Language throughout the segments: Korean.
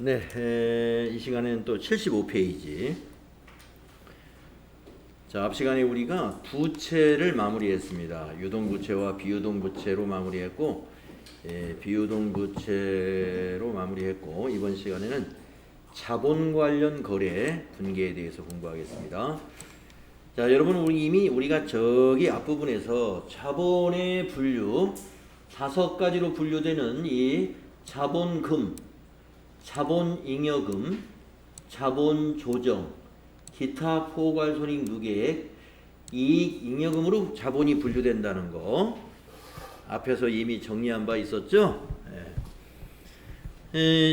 네, 이 시간에는 또 75페이지. 자, 앞 시간에 우리가 부채를 마무리했습니다. 유동부채와 비유동부채로 마무리했고, 비유동부채로 마무리했고, 이번 시간에는 자본 관련 거래 분계에 대해서 공부하겠습니다. 자, 여러분, 우리가 저기 앞부분에서 자본의 분류, 5가지로 분류되는 이 자본금, 자본잉여금, 자본조정, 기타 포괄손익 누계액, 이익잉여금으로 자본이 분류된다는 거 앞에서 이미 정리한 바 있었죠?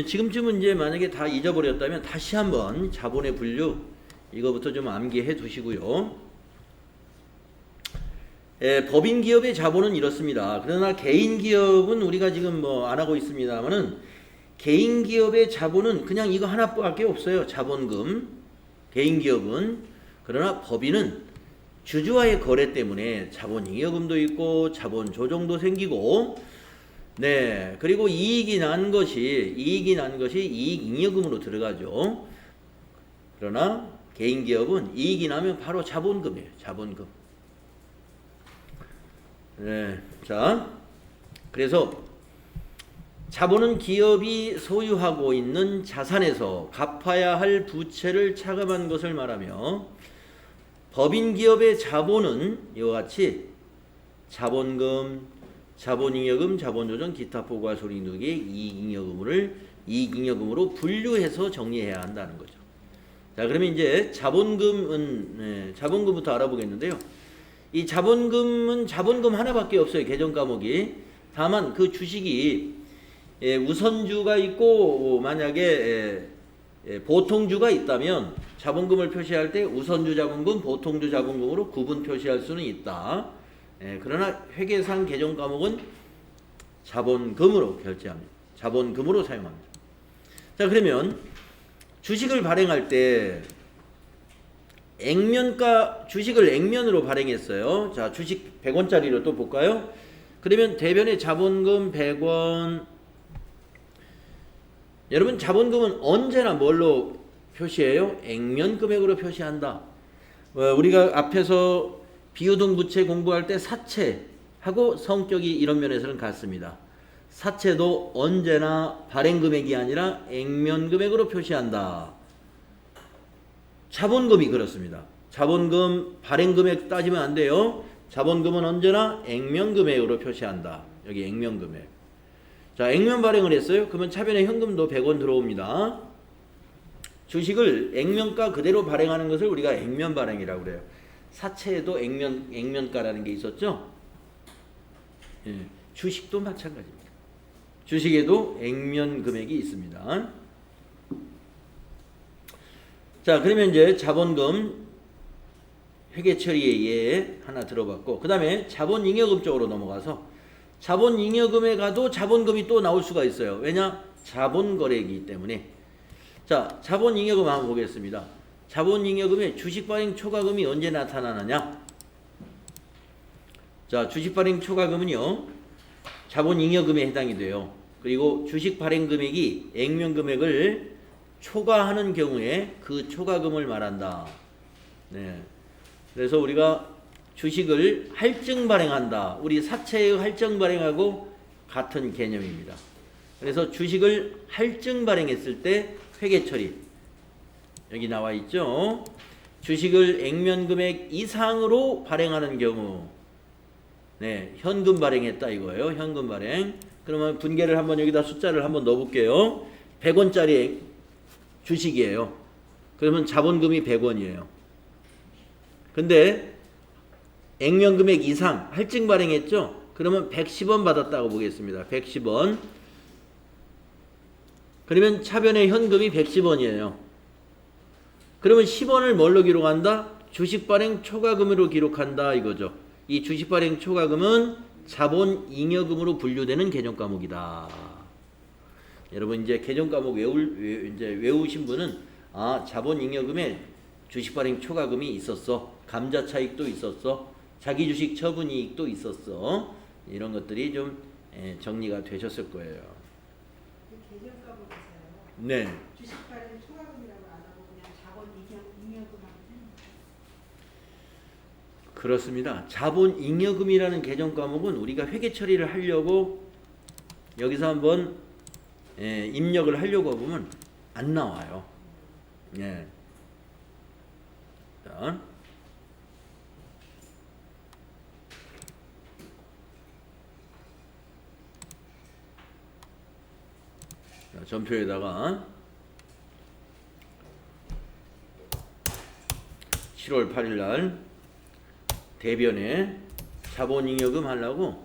지금쯤은 이제 만약에 다 잊어버렸다면 다시 한번 자본의 분류 이거부터 좀 암기해 두시고요. 법인 기업의 자본은 이렇습니다. 그러나 개인 기업은 우리가 지금 뭐 안 하고 있습니다만은 개인 기업의 자본은 그냥 이거 하나밖에 없어요. 자본금. 개인 기업은. 그러나 법인은 주주와의 거래 때문에 자본잉여금도 있고 자본조정도 생기고, 네, 그리고 이익이 난 것이 이익잉여금으로 들어가죠. 그러나 개인 기업은 이익이 나면 바로 자본금이에요. 자본금. 네, 자, 그래서 자본은 기업이 소유하고 있는 자산에서 갚아야 할 부채를 차감한 것을 말하며, 법인 기업의 자본은 이와 같이 자본금, 자본잉여금, 자본조정, 기타 포괄손익 누계액, 이익잉여금으로 분류해서 정리해야 한다는 거죠. 자, 그러면 이제 자본금부터 알아보겠는데요. 이 자본금은 자본금 하나밖에 없어요. 개정 과목이. 다만 그 주식이 우선주가 있고 만약에 보통주가 있다면 자본금을 표시할 때 우선주 자본금, 보통주 자본금으로 구분 표시할 수는 있다. 그러나 회계상 개정 과목은 자본금으로 결제합니다. 자본금으로 사용합니다. 자, 그러면 주식을 발행할 때 주식을 액면으로 발행했어요. 자, 주식 100원짜리로 또 볼까요? 그러면 대변에 자본금 100원. 여러분, 자본금은 언제나 뭘로 표시해요? 액면 금액으로 표시한다. 우리가 앞에서 비유동부채 공부할 때 사채하고 성격이 이런 면에서는 같습니다. 사채도 언제나 발행 금액이 아니라 액면 금액으로 표시한다. 자본금이 그렇습니다. 자본금 발행 금액 따지면 안 돼요. 자본금은 언제나 액면 금액으로 표시한다. 여기 액면 금액. 자, 액면 발행을 했어요. 그러면 차변에 현금도 100원 들어옵니다. 주식을 액면가 그대로 발행하는 것을 우리가 액면 발행이라고 그래요. 사채에도 액면가라는 게 있었죠. 주식도 마찬가지입니다. 주식에도 액면 금액이 있습니다. 자, 그러면 이제 자본금 회계 처리의 예 하나 들어봤고, 그 다음에 자본잉여금 쪽으로 넘어가서 자본잉여금에 가도 자본금이 또 나올 수가 있어요. 왜냐? 자본거래이기 때문에. 자, 자본잉여금 한번 보겠습니다. 자본잉여금의 주식발행 초과금이 언제 나타나느냐? 자, 주식발행 초과금은요, 자본잉여금에 해당이 돼요. 그리고 주식발행 금액이 액면 금액을 초과하는 경우에 그 초과금을 말한다. 네. 그래서 우리가 주식을 할증 발행한다. 우리 사채의 할증 발행하고 같은 개념입니다. 그래서 주식을 할증 발행했을 때 회계 처리. 여기 나와 있죠. 주식을 액면 금액 이상으로 발행하는 경우, 네, 현금 발행했다 이거예요. 현금 발행. 그러면 분계를 한번 여기다 숫자를 한번 넣어볼게요. 100원짜리 주식이에요. 그러면 자본금이 100원이에요. 근데 액면 금액 이상 할증 발행했죠? 그러면 110원 받았다고 보겠습니다. 110원. 그러면 차변에 현금이 110원이에요. 그러면 10원을 뭘로 기록한다? 주식 발행 초과금으로 기록한다 이거죠. 이 주식 발행 초과금은 자본잉여금으로 분류되는 개정 과목이다. 여러분, 이제 개정 과목 외우신 분은 자본잉여금에 주식 발행 초과금이 있었어. 감자 차익도 있었어. 자기 주식 처분 이익도 있었어. 이런 것들이 좀 정리가 되셨을 거예요. 네. 주식 발행 초과금이라고 안 하고 그냥 자본 잉여금 하면 되는 그렇습니다. 자본 잉여금이라는 개정 과목은 우리가 회계 처리를 하려고 여기서 한번 입력을 하려고 보면 안 나와요. 예. 자. 전표에다가 7월 8일 날 대변에 자본잉여금 하려고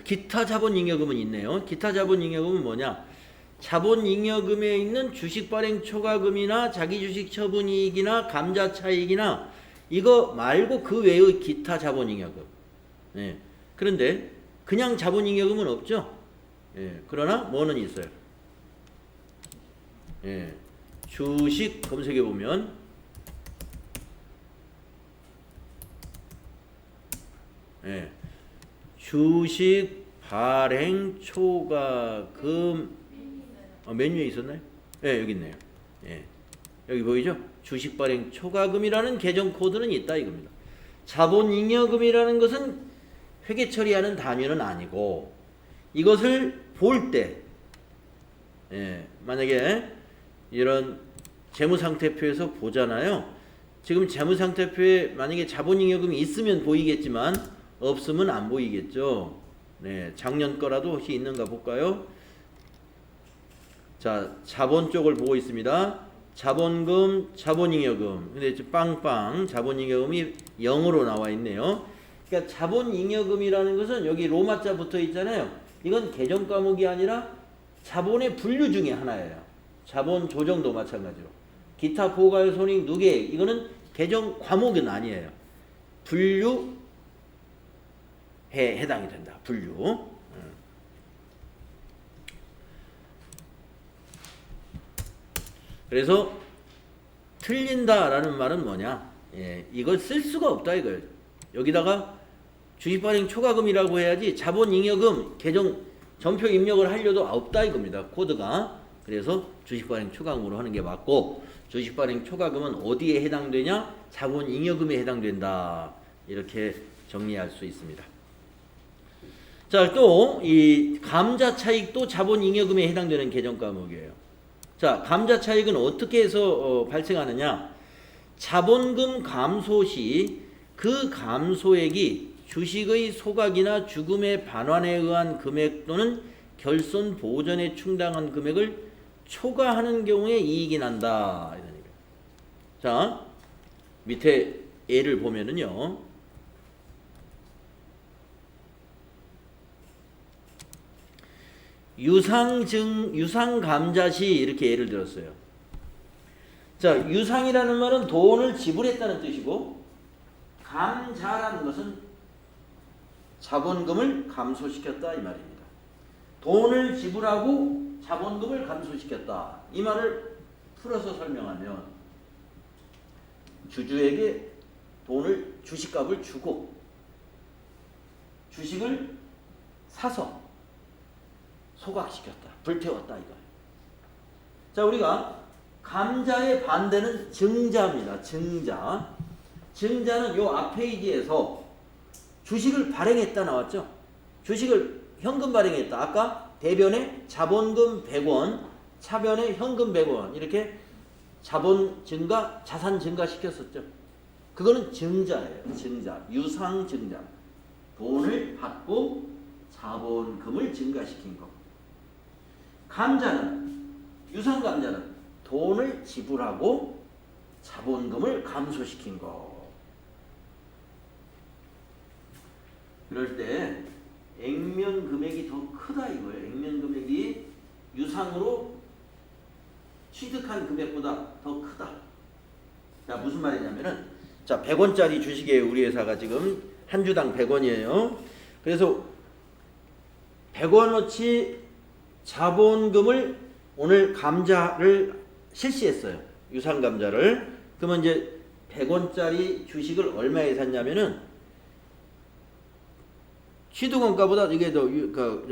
기타 자본잉여금은 있네요. 기타 자본잉여금은 뭐냐? 자본잉여금에 있는 주식발행 초과금이나 자기주식 처분이익이나 감자차익이나 이거 말고 그 외의 기타 자본잉여금. 그런데 그냥 자본잉여금은 없죠. 그러나 뭐는 있어요. 주식 검색해 보면 주식 발행 초과금 메뉴에 있었나요? 여기 있네요. 여기 보이죠? 주식 발행 초과금이라는 계정 코드는 있다 이겁니다. 자본잉여금이라는 것은 회계 처리하는 단위는 아니고 이것을 볼 때 만약에 이런 재무상태표에서 보잖아요. 지금 재무상태표에 만약에 자본잉여금이 있으면 보이겠지만 없으면 안 보이겠죠. 작년 거라도 혹시 있는가 볼까요? 자, 자본 쪽을 보고 있습니다. 자본금, 자본잉여금. 근데 빵빵 자본잉여금이 0으로 나와 있네요. 그러니까 자본잉여금이라는 것은 여기 로마자 붙어 있잖아요. 이건 개정 과목이 아니라 자본의 분류 중에 하나예요. 자본 조정도 마찬가지로. 기타 포괄 손익 누계액 이거는 개정 과목은 아니에요. 분류에 해당이 된다. 분류. 그래서 틀린다라는 말은 뭐냐? 이걸 쓸 수가 없다 이거예요. 여기다가 주식발행 초과금이라고 해야지 자본잉여금 개정 전표 입력을 하려도 없다 이겁니다. 코드가. 그래서 주식발행 초과금으로 하는 게 맞고 주식발행 초과금은 어디에 해당되냐? 자본잉여금에 해당된다. 이렇게 정리할 수 있습니다. 자, 또 이 감자차익도 자본잉여금에 해당되는 개정 과목이에요. 자, 감자차익은 어떻게 해서 발생하느냐? 자본금 감소 시 그 감소액이 주식의 소각이나 죽음의 반환에 의한 금액 또는 결손 보전에 충당한 금액을 초과하는 경우에 이익이 난다. 자, 밑에 예를 보면은요. 유상감자시 이렇게 예를 들었어요. 자, 유상이라는 말은 돈을 지불했다는 뜻이고 감자라는 것은 자본금을 감소시켰다 이 말입니다. 돈을 지불하고 자본금을 감소시켰다. 이 말을 풀어서 설명하면 주주에게 돈을 주식값을 주고 주식을 사서 소각시켰다. 불태웠다 이거예요. 자, 우리가 감자의 반대는 증자입니다. 증자. 증자는 요 앞 페이지에서 주식을 발행했다 나왔죠. 주식을 현금 발행했다. 아까 대변에 자본금 100원, 차변에 현금 100원 이렇게 자본 증가, 자산 증가 시켰었죠. 그거는 증자예요. 증자, 유상 증자. 돈을 받고 자본금을 증가시킨 거. 감자는 유상 감자는 돈을 지불하고 자본금을 감소시킨 거. 그럴 때 액면 금액이 더 크다 이거예요. 액면 금액이 유상으로 취득한 금액보다 더 크다. 자, 무슨 말이냐면은 자, 100원짜리 주식이에요. 우리 회사가 지금 한 주당 100원이에요. 그래서 100원어치 자본금을 오늘 감자를 실시했어요. 유상 감자를. 그러면 이제 100원짜리 주식을 얼마에 샀냐면은 취득원가보다 이게 더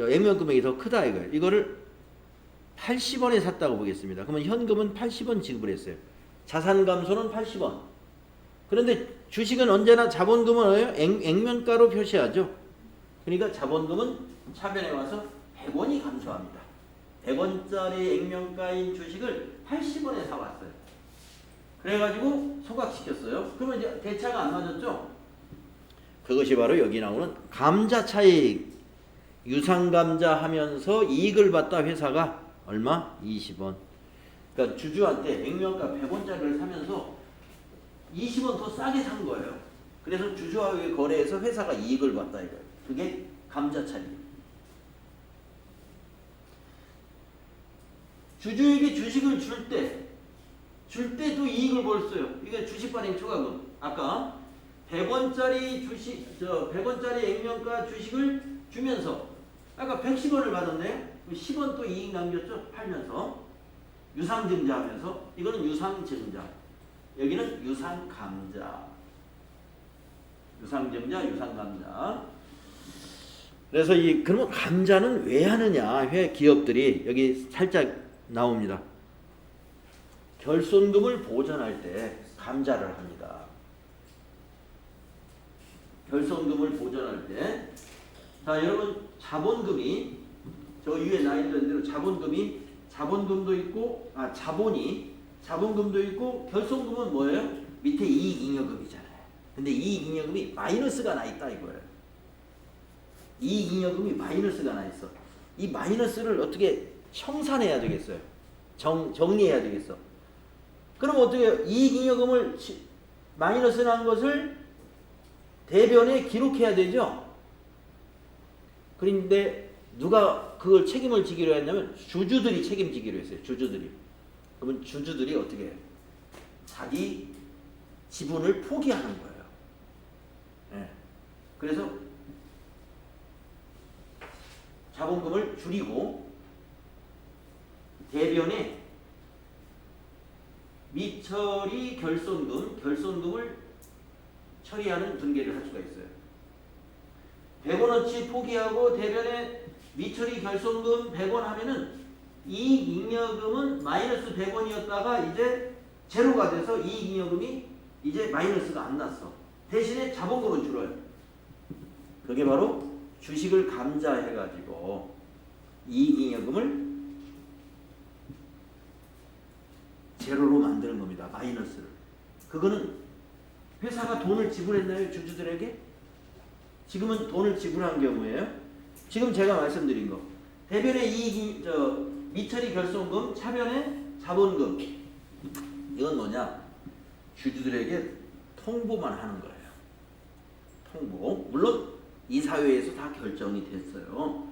액면 금액이 더 크다 이거예요. 이거를 80원에 샀다고 보겠습니다. 그러면 현금은 80원 지급을 했어요. 자산 감소는 80원. 그런데 주식은 언제나 자본금은 액면가로 표시하죠. 그러니까 자본금은 차변에 와서 100원이 감소합니다. 100원짜리 액면가인 주식을 80원에 사왔어요. 그래가지고 소각시켰어요. 그러면 이제 대차가 안 맞았죠? 그것이 바로 여기 나오는 감자 차익. 유상감자 하면서 이익을 받다 회사가 얼마? 20원. 그러니까 주주한테 액면가 100원짜리를 사면서 20원 더 싸게 산 거예요. 그래서 주주와의 거래에서 회사가 이익을 받다 이거예요. 그게 감자 차익. 주주에게 주식을 줄 때도 이익을 벌었어요. 이게 주식 발행 초과금. 아까 100원짜리 주식, 100원짜리 액면가 주식을 주면서 아까 110원을 받았네요. 10원 또 이익 남겼죠. 팔면서. 유상증자 하면서. 이거는 유상증자. 여기는 유상감자. 유상증자, 유상감자. 그래서 그러면 감자는 왜 하느냐? 왜 기업들이 여기 살짝 나옵니다. 결손금을 보전할 때 감자를 합니다. 결손금을 보전할 때. 자, 여러분 자본금이 저 위에 나있는 대로 자본금도 있고 자본금도 있고 결손금은 뭐예요? 밑에 이익잉여금이잖아요. 근데 이익잉여금이 마이너스가 나 있다 이거예요. 이익잉여금이 마이너스가 나 있어. 이 마이너스를 어떻게 청산해야 되겠어요? 정리해야 되겠어. 그럼 어떻게 이익잉여금을 마이너스 난 것을 대변에 기록해야 되죠? 그런데 누가 그걸 책임을 지기로 했냐면 주주들이 책임지기로 했어요. 주주들이. 그러면 주주들이 어떻게 해요? 자기 지분을 포기하는 거예요. 네. 그래서 자본금을 줄이고 대변에 미처리 결손금을 처리하는 등계를 할 수가 있어요. 100원어치 포기하고 대변에 미처리 결손금 100원 하면은 이익잉여금은 마이너스 100원이었다가 이제 제로가 돼서 이익잉여금이 이제 마이너스가 안 났어. 대신에 자본금은 줄어요. 그게 바로 주식을 감자해가지고 이익잉여금을 제로로 만드는 겁니다. 마이너스를. 그거는 회사가 돈을 지불했나요? 주주들에게? 지금은 돈을 지불한 경우에요. 지금 제가 말씀드린 거. 대변의 미처리 결손금, 차변의 자본금. 이건 뭐냐? 주주들에게 통보만 하는 거예요. 통보. 물론 이 사회에서 다 결정이 됐어요.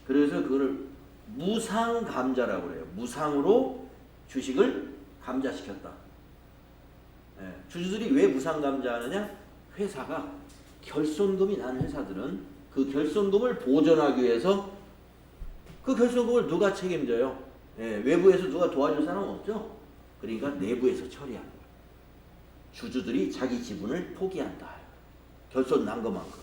그래서 그거를 무상감자라고 그래요. 무상으로 주식을 감자시켰다. 네. 주주들이 왜 무상감자하느냐? 회사가 결손금이 난 회사들은 그 결손금을 보전하기 위해서 그 결손금을 누가 책임져요? 네. 외부에서 누가 도와줄 사람 없죠? 그러니까 내부에서 처리하는 거예요. 주주들이 자기 지분을 포기한다. 결손 난 것만큼.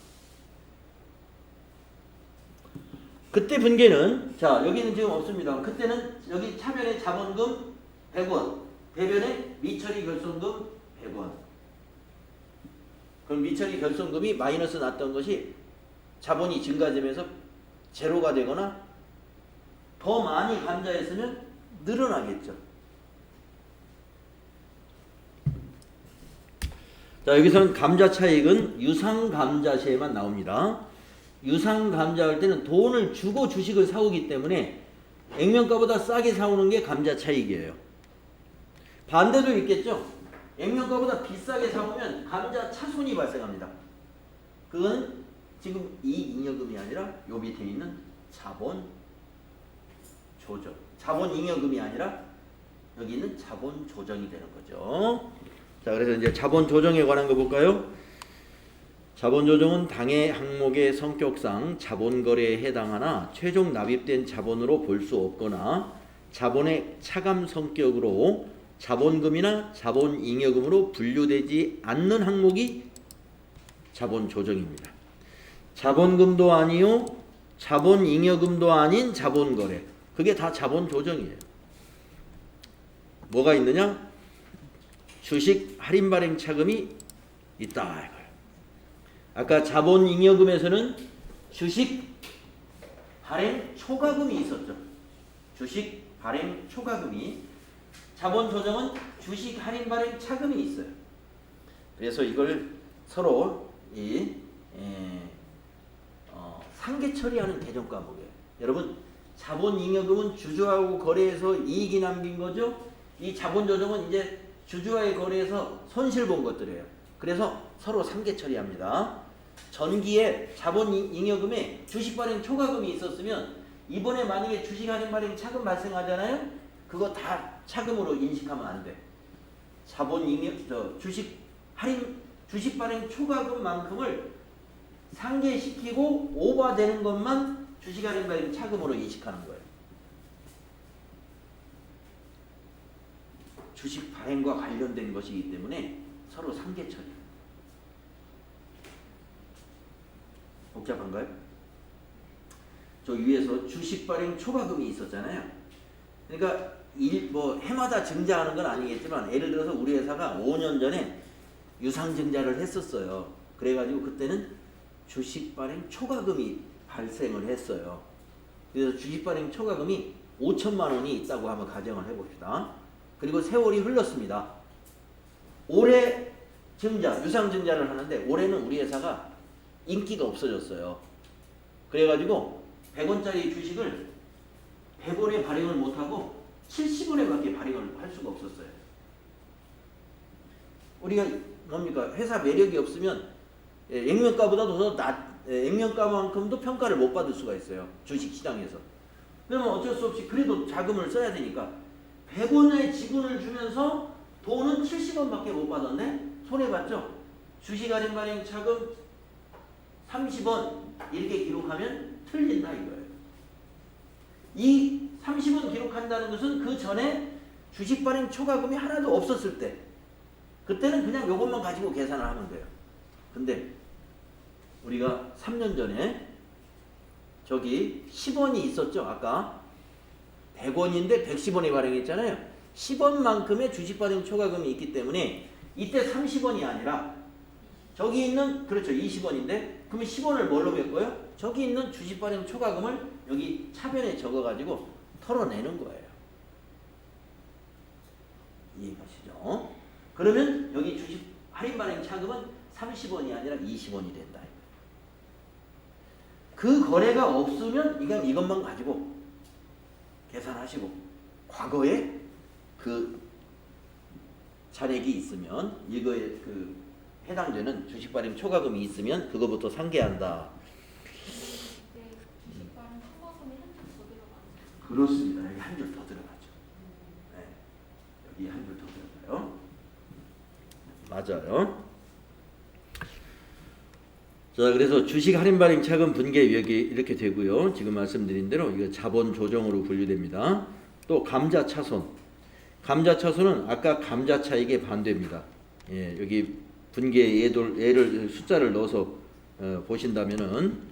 그때 분계는 자 여기는 지금 없습니다. 그때는 여기 차변의 자본금 100원, 대변의 미처리 결손금 100원. 그럼 미처리 결손금이 마이너스 났던 것이 자본이 증가되면서 제로가 되거나 더 많이 감자했으면 늘어나겠죠. 자 여기서는 감자 차익은 유상감자시에만 나옵니다. 유상감자할 때는 돈을 주고 주식을 사오기 때문에 액면가보다 싸게 사오는 게 감자 차익이에요. 반대도 있겠죠. 액면가보다 비싸게 사오면 감자 차손이 발생합니다. 그건 지금 이익잉여금이 아니라 요 밑에 있는 자본 조정. 자본 잉여금이 아니라 여기 있는 자본 조정이 되는 거죠. 자, 그래서 이제 자본 조정에 관한 거 볼까요? 자본 조정은 당해 항목의 성격상 자본 거래에 해당하나 최종 납입된 자본으로 볼 수 없거나 자본의 차감 성격으로 자본금이나 자본잉여금으로 분류되지 않는 항목이 자본 조정입니다. 자본금도 아니요 자본잉여금도 아닌 자본 거래. 그게 다 자본 조정이에요. 뭐가 있느냐? 주식 할인 발행 차금이 있다 이거예요. 아까 자본잉여금에서는 주식 발행 초과금이 있었죠. 주식 발행 초과금이, 자본 조정은 주식 할인 발행 차금이 있어요. 그래서 이걸 서로 상계 처리하는 개정 과목이에요. 여러분, 자본잉여금은 주주하고 거래해서 이익이 남긴 거죠. 이 자본 조정은 이제 주주와의 거래에서 손실 본 것들이에요. 그래서 서로 상계 처리합니다. 전기에 자본잉여금에 주식 발행 초과금이 있었으면 이번에 만약에 주식 할인 발행 차금 발생하잖아요. 그거 다 차금으로 인식하면 안 돼. 주식 발행 초과금만큼을 상계시키고 오버되는 것만 주식 할인 발행 차금으로 인식하는 거예요. 주식 발행과 관련된 것이기 때문에 서로 상계 처리. 복잡한가요? 저 위에서 주식 발행 초과금이 있었잖아요. 그러니까 해마다 증자하는 건 아니겠지만, 예를 들어서 우리 회사가 5년 전에 유상 증자를 했었어요. 그래가지고 그때는 주식 발행 초과금이 발생을 했어요. 그래서 주식 발행 초과금이 5천만 원이 있다고 한번 가정을 해봅시다. 그리고 세월이 흘렀습니다. 올해 유상 증자를 하는데 올해는 우리 회사가 인기가 없어졌어요. 그래가지고 100원짜리 주식을 100원에 발행을 못하고 70원에밖에 발행을 할 수가 없었어요. 우리가 뭡니까? 회사 매력이 없으면 액면가보다도 더 액면가만큼도 평가를 못 받을 수가 있어요. 주식시장에서. 그러면 어쩔 수 없이 그래도 자금을 써야 되니까 100원의 지분을 주면서 돈은 70원밖에 못 받았네? 손해봤죠? 주식 할인 발행 차금 30원 이렇게 기록하면 틀린다 이거예요. 이 30원 기록한다는 것은 그 전에 주식 발행 초과금이 하나도 없었을 때, 그때는 그냥 이것만 가지고 계산을 하면 돼요. 근데 우리가 3년 전에 저기 10원이 있었죠. 아까 100원인데 110원에 발행했잖아요. 10원만큼의 주식 발행 초과금이 있기 때문에 이때 30원이 아니라 저기 있는, 그렇죠, 20원인데 그러면 10원을 뭘로 메꿔요? 저기 있는 주식 발행 초과금을 여기 차변에 적어가지고 털어내는 거예요. 이해가시죠? 그러면 여기 주식 할인 발행 차금은 30원이 아니라 20원이 된다. 그 거래가 없으면 이것만 가지고 계산하시고, 과거에 그 잔액이 있으면, 이거에 그 해당되는 주식 발행 초과금이 있으면 그거부터 상계한다. 네, 주식 발행 초과금이 한 줄 더 들어가요. 그렇습니다. 여기 한 줄 더 들어가죠. 네. 여기 한 줄 더 들어가요. 맞아요. 자, 그래서 주식 할인 발행 차금 분계 여기 이렇게 되고요. 지금 말씀드린 대로 이거 자본 조정으로 분류됩니다. 또 감자 차손. 감자 차손은 아까 감자 차익에 반대입니다. 예, 여기 분계 예를 숫자를 넣어서 보신다면은,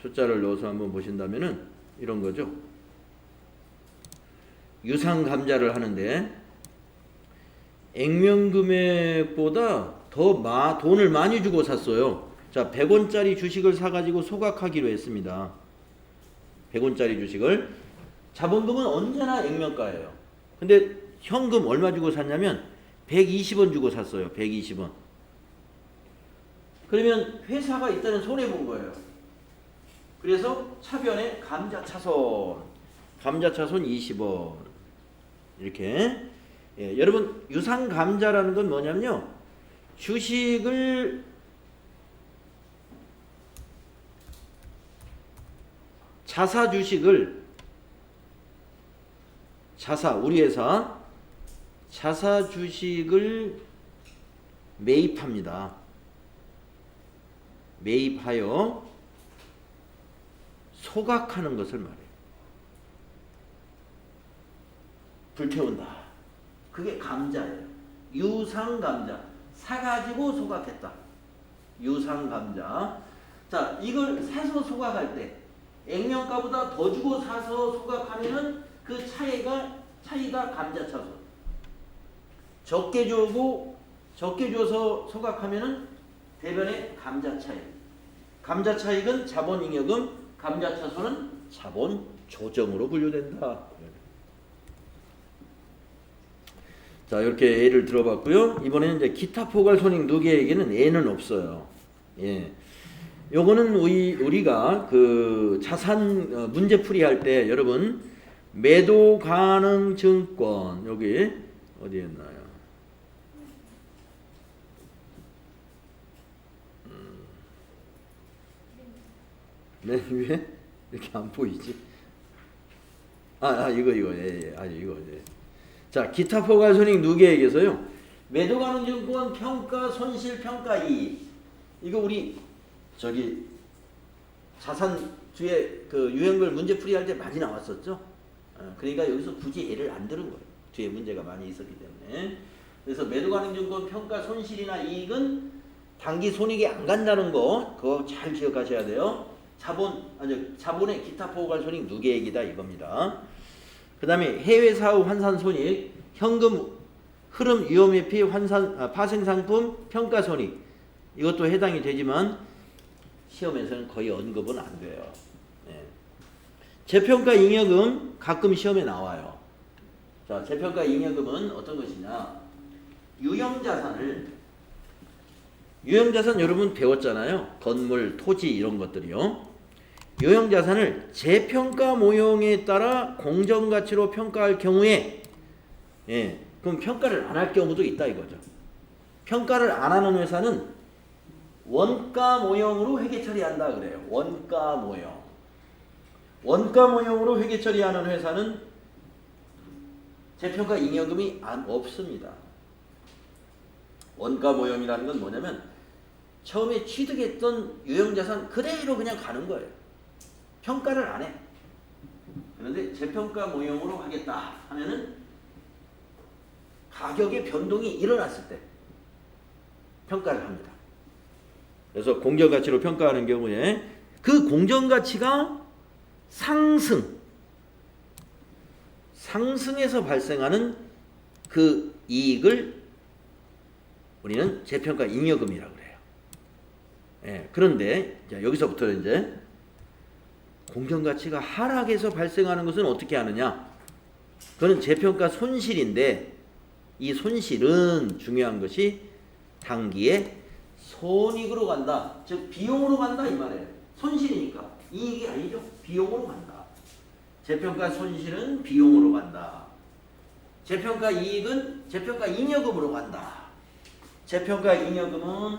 숫자를 넣어서 한번 보신다면은 이런 거죠. 유상 감자를 하는데 액면금액보다 더 돈을 많이 주고 샀어요. 자, 100원짜리 주식을 사가지고 소각하기로 했습니다. 100원짜리 주식을. 자본금은 언제나 액면가예요. 근데 현금 얼마 주고 샀냐면 120원 주고 샀어요. 120원. 그러면 회사가 일단은 손해본 거예요. 그래서 차변에 감자차손 20원 이렇게. 예, 여러분, 유상감자라는 건 뭐냐면요, 주식을 우리 회사 자사 주식을 매입합니다. 매입하여 소각하는 것을 말해요. 불태운다. 그게 감자예요. 유상감자. 사가지고 소각했다. 유상감자. 자, 이걸 사서 소각할 때 액면가보다 더 주고 사서 소각하면은 그 차이가 감자차손. 적게 줘서 소각하면은 대변의 감자 차익. 감자 차익은 자본잉여금, 감자차손은 자본 조정으로 분류된다. 자, 이렇게 예를 들어봤고요. 이번에는 이제 기타 포괄 손익 누계에게는 예는 없어요. 예. 요거는 우리가 그 자산 문제풀이 할 때 여러분 매도 가능 증권 여기 어디였나요? 맨 위에 이렇게 안 보이지? 이거 예. 이거 예. 자, 기타 포괄 손익 누계액에서요. 매도 가능 증권 평가 손실 평가 이익. 이거 우리 저기 자산주의 그 유형별 문제풀이 할 때 많이 나왔었죠. 그러니까 여기서 굳이 예를 안 들은 거예요. 뒤에 문제가 많이 있었기 때문에. 그래서 매도 가능 증권 평가 손실이나 이익은 단기 손익이 안 간다는 거 그거 잘 기억하셔야 돼요. 자본의 기타 포괄 손익 누계액이다 이겁니다. 그 다음에 해외 사업 환산 손익, 현금 흐름 위험 회피 파생 상품 평가 손익 이것도 해당이 되지만 시험에서는 거의 언급은 안 돼요. 네. 재평가 잉여금 가끔 시험에 나와요. 자, 재평가 잉여금은 어떤 것이냐? 유형자산 여러분 배웠잖아요. 건물, 토지 이런 것들이요. 유형자산을 재평가 모형에 따라 공정가치로 평가할 경우에 그럼 평가를 안 할 경우도 있다 이거죠. 평가를 안 하는 회사는 원가 모형으로 회계 처리한다 그래요. 원가 모형. 원가 모형으로 회계 처리하는 회사는 재평가 잉여금이 없습니다. 원가 모형이라는 건 뭐냐면 처음에 취득했던 유형자산 그대로 그냥 가는 거예요. 평가를 안 해. 그런데 재평가 모형으로 하겠다 하면은 가격의 변동이 일어났을 때 평가를 합니다. 그래서 공정가치로 평가하는 경우에 그 공정가치가 상승해서 발생하는 그 이익을 우리는 재평가 잉여금이라고 그래요. 예, 그런데 여기서부터 이제 공정가치가 하락해서 발생하는 것은 어떻게 하느냐? 그건 재평가 손실인데 이 손실은 중요한 것이 단기에 손익으로 간다. 즉 비용으로 간다 이 말이에요. 손실이니까 이익이 아니죠. 비용으로 간다. 재평가 손실은 비용으로 간다. 재평가 이익은 재평가 잉여금으로 간다. 재평가 잉여금은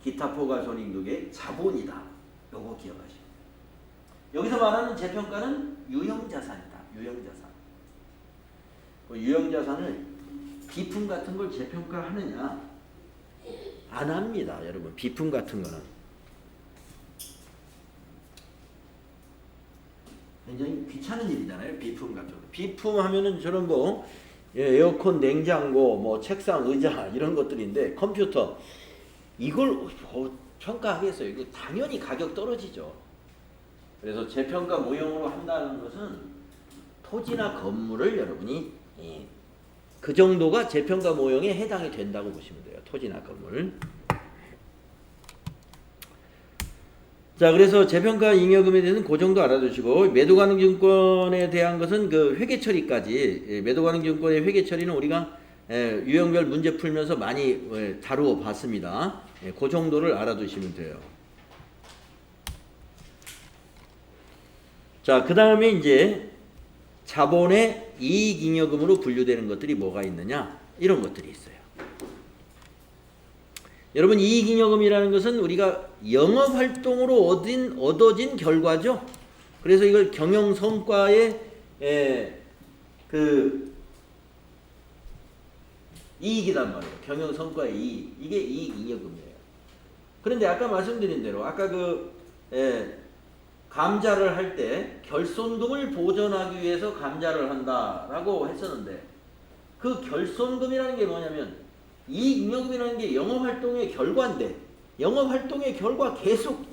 기타 포괄 손익 누계 자본이다. 요거 기억하시고. 여기서 말하는 재평가는 유형자산이다. 유형자산. 그 유형자산을 비품 같은 걸 재평가하느냐? 안 합니다. 여러분. 비품 같은 거는. 굉장히 귀찮은 일이잖아요. 비품 같은 거. 비품 하면은 저런 거 에어컨, 냉장고, 뭐 책상, 의자 이런 것들인데 컴퓨터 이걸 평가하겠어요. 이거 당연히 가격 떨어지죠. 그래서 재평가 모형으로 한다는 것은 토지나 건물을 여러분이 그 정도가 재평가 모형에 해당이 된다고 보시면 돼요. 토지나 건물. 자, 그래서 재평가 잉여금에 대해서는 그 정도 알아두시고 매도 가능 증권에 대한 것은 그 회계 처리까지 매도 가능 증권의 회계 처리는 우리가 유형별 문제 풀면서 많이 다루어 봤습니다. 그 정도를 알아두시면 돼요. 자, 그 다음에 이제 자본의 이익잉여금으로 분류되는 것들이 뭐가 있느냐? 이런 것들이 있어요. 여러분, 이익잉여금이라는 것은 우리가 영업활동으로 얻어진 결과죠. 그래서 이걸 경영성과의 그 이익이란 말이에요. 경영성과의 이익. 이게 이익잉여금이에요. 그런데 아까 말씀드린 대로 아까 감자를 할 때 결손금을 보전하기 위해서 감자를 한다라고 했었는데 그 결손금이라는 게 뭐냐면 이익잉여금이라는 게 영업활동의 결과인데 영업활동의 결과 계속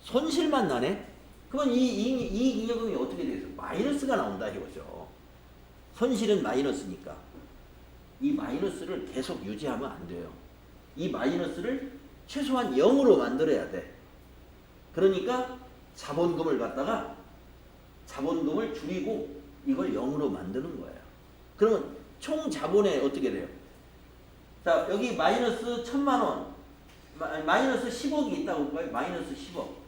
손실만 나네? 그러면 이익잉여금이 어떻게 되겠어요? 마이너스가 나온다 이거죠. 손실은 마이너스니까. 이 마이너스를 계속 유지하면 안 돼요. 이 마이너스를 최소한 0으로 만들어야 돼. 그러니까 자본금을 갖다가 자본금을 줄이고 이걸 0으로 만드는 거예요. 그러면 총 자본에 어떻게 돼요? 자, 여기 마이너스 1,000만 원, 마이너스 10억이 있다고 볼까요? 마이너스 10억.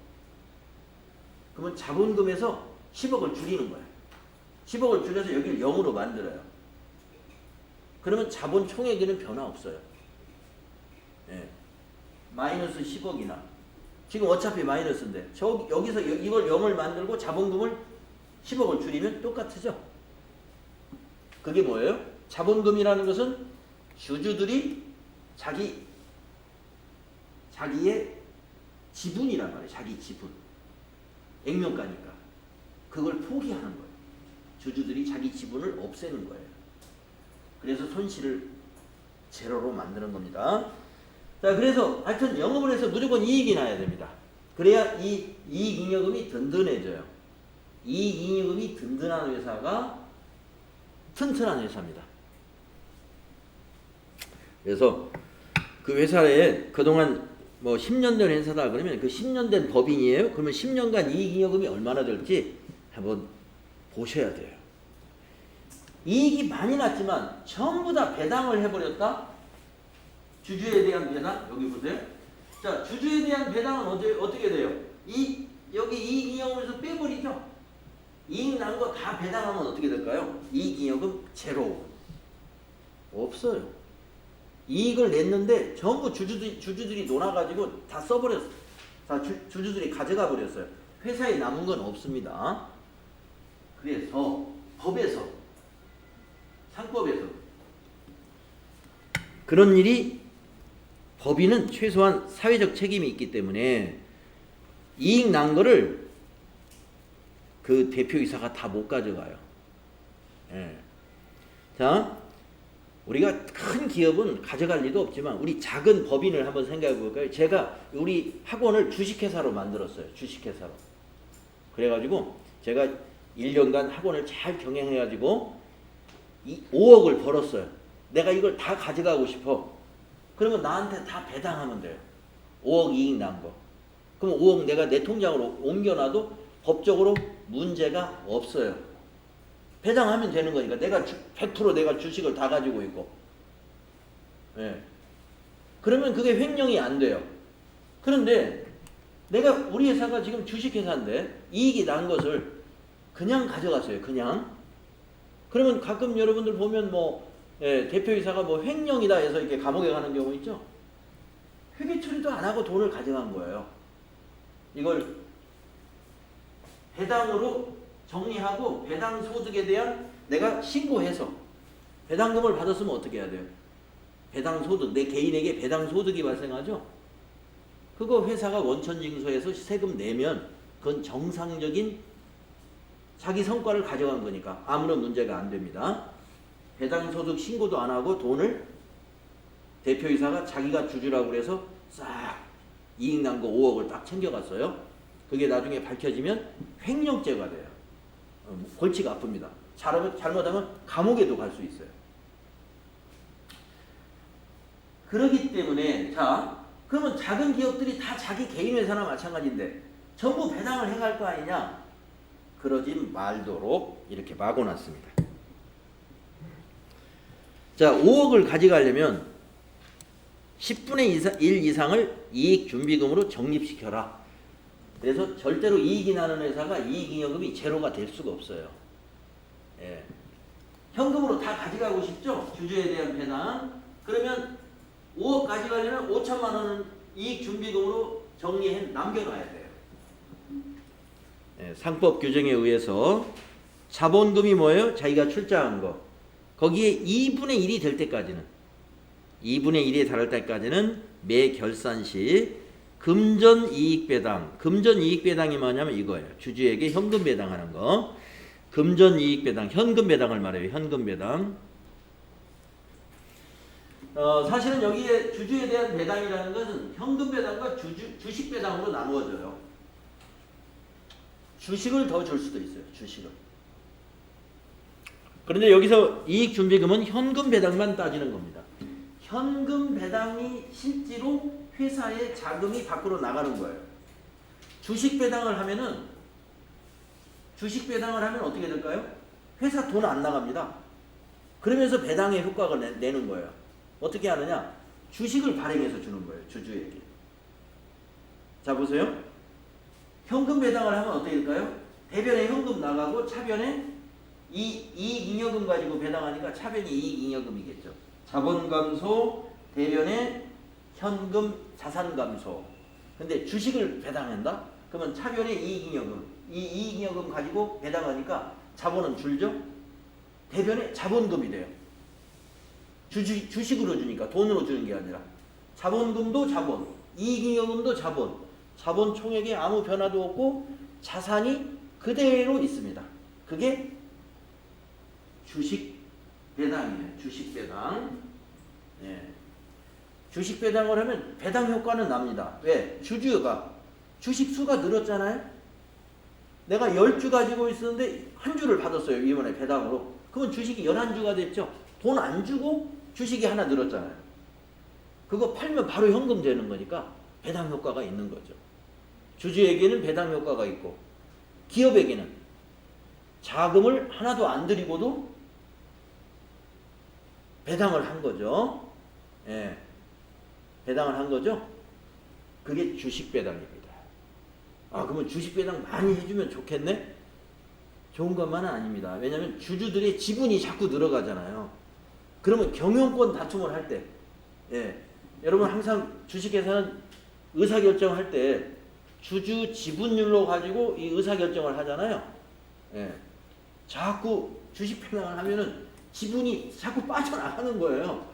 그러면 자본금에서 10억을 줄이는 거예요. 10억을 줄여서 여기를 0으로 만들어요. 그러면 자본 총액에는 변화 없어요. 예. 마이너스 10억이나 지금 어차피 마이너스인데 여기서 이걸 0을 만들고 자본금을 10억을 줄이면 똑같으죠. 그게 뭐예요? 자본금이라는 것은 주주들이 자기의 지분이란 말이에요. 자기 지분. 액면가니까. 그걸 포기하는 거예요. 주주들이 자기 지분을 없애는 거예요. 그래서 손실을 제로로 만드는 겁니다. 자, 그래서 하여튼 영업을 해서 무조건 이익이 나야 됩니다. 그래야 이 이익잉여금이 든든해져요. 이익잉여금이 든든한 회사가 튼튼한 회사입니다. 그래서 그 회사에 그동안 뭐 10년 된 회사다 그러면 그 10년 된 법인이에요? 그러면 10년간 이익잉여금이 얼마나 될지 한번 보셔야 돼요. 이익이 많이 났지만 전부 다 배당을 해버렸다? 주주에 대한 배당? 여기 보세요. 자, 주주에 대한 배당은 어떻게 돼요? 여기 이익잉여금에서 빼버리죠? 이익 난 거 다 배당하면 어떻게 될까요? 이익잉여금 제로. 없어요. 이익을 냈는데 전부 주주들이 놀아가지고 다 써버렸어요. 다 주주들이 가져가 버렸어요. 회사에 남은 건 없습니다. 그래서 법에서 상법에서 그런 일이 법인은 최소한 사회적 책임이 있기 때문에 이익 난 거를 그 대표이사가 다 못 가져가요. 예. 자, 우리가 큰 기업은 가져갈 리도 없지만 우리 작은 법인을 한번 생각해 볼까요? 제가 우리 학원을 주식회사로 만들었어요. 주식회사로. 그래가지고 제가 1년간 학원을 잘 경영해가지고 5억을 벌었어요. 내가 이걸 다 가져가고 싶어. 그러면 나한테 다 배당하면 돼요. 5억 이익 난 거. 그럼 5억 내가 내 통장으로 옮겨놔도 법적으로 문제가 없어요. 배당하면 되는 거니까. 내가 100% 내가 주식을 다 가지고 있고. 예. 그러면 그게 횡령이 안 돼요. 그런데 내가 우리 회사가 지금 주식회사인데 이익이 난 것을 그냥 가져갔어요. 그냥. 그러면 가끔 여러분들 보면 뭐 대표이사가 뭐 횡령이다 해서 이렇게 감옥에 가는 경우 있죠. 회계 처리도 안 하고 돈을 가져간 거예요. 이걸 배당으로 정리하고 배당 소득에 대한 내가 신고해서 배당금을 받았으면 어떻게 해야 돼요? 배당 소득, 내 개인에게 배당 소득이 발생하죠. 그거 회사가 원천징수해서 세금 내면 그건 정상적인 자기 성과를 가져간 거니까 아무런 문제가 안 됩니다. 배당 소득 신고도 안 하고 돈을 대표이사가 자기가 주주라고 그래서 싹 이익 난 거 5억을 딱 챙겨갔어요. 그게 나중에 밝혀지면 횡령죄가 돼요. 골치가 아픕니다. 잘못하면 감옥에도 갈 수 있어요. 그렇기 때문에 자, 그러면 작은 기업들이 다 자기 개인 회사나 마찬가지인데 전부 배당을 해갈 거 아니냐? 그러지 말도록 이렇게 막아놨습니다. 자, 5억을 가져가려면 10분의 1 이상을 이익준비금으로 적립시켜라. 그래서 절대로 이익이 나는 회사가 이익잉여금이 제로가 될 수가 없어요. 예. 현금으로 다 가져가고 싶죠? 주주에 대한 배당. 그러면 5억 가져가려면 5천만 원은 이익준비금으로 정리해 남겨놔야 돼요. 예, 상법 규정에 의해서 자본금이 뭐예요? 자기가 출자한 거. 거기에 2분의 1이 될 때까지는 2분의 1에 달할 때까지는 매 결산 시 금전 이익 배당. 금전 이익 배당이 뭐냐면 이거예요. 주주에게 현금 배당하는 거. 금전 이익 배당, 현금 배당을 말해요. 현금 배당. 사실은 여기에 주주에 대한 배당이라는 것은 현금 배당과 주식 배당으로 나누어져요. 주식을 더 줄 수도 있어요. 주식을. 그런데 여기서 이익준비금은 현금 배당만 따지는 겁니다. 현금 배당이 실제로 회사의 자금이 밖으로 나가는 거예요. 주식 배당을 하면 어떻게 될까요? 회사 돈 안 나갑니다. 그러면서 배당의 효과가 내는 거예요. 어떻게 하느냐? 주식을 발행해서 주는 거예요. 주주에게. 자, 보세요. 현금 배당을 하면 어떻게 될까요? 대변에 현금 나가고 차변에 이익잉여금 가지고 배당하니까 차변이 이익잉여금이겠죠. 자본 감소, 대변에 현금 자산 감소. 근데 주식을 배당한다? 그러면 차변에 이익잉여금. 이 이익잉여금 가지고 배당하니까 자본은 줄죠? 대변에 자본금이 돼요. 주식으로 주니까 돈으로 주는 게 아니라 자본금도 자본, 이익잉여금도 자본, 자본 총액에 아무 변화도 없고 자산이 그대로 있습니다. 그게 주식 배당이에요. 주식 배당. 예. 주식 배당을 하면 배당 효과는 납니다. 왜? 주주가 주식 수가 늘었잖아요. 내가 10주 가지고 있었는데 한 주를 받았어요. 이번에 배당으로. 그러면 주식이 11주가 됐죠. 돈 안 주고 주식이 하나 늘었잖아요. 그거 팔면 바로 현금 되는 거니까 배당 효과가 있는 거죠. 주주에게는 배당 효과가 있고 기업에게는 자금을 하나도 안 들이고도 배당을 한 거죠. 예. 배당을 한 거죠. 그게 주식 배당입니다. 아, 그러면 주식 배당 많이 해주면 좋겠네? 좋은 것만은 아닙니다. 왜냐하면 주주들의 지분이 자꾸 늘어가잖아요. 그러면 경영권 다툼을 할 때, 예. 여러분 항상 주식회사는 의사결정할 때 주주 지분율로 가지고 이 의사결정을 하잖아요. 예. 자꾸 주식 배당을 하면은 지분이 자꾸 빠져나가는 거예요.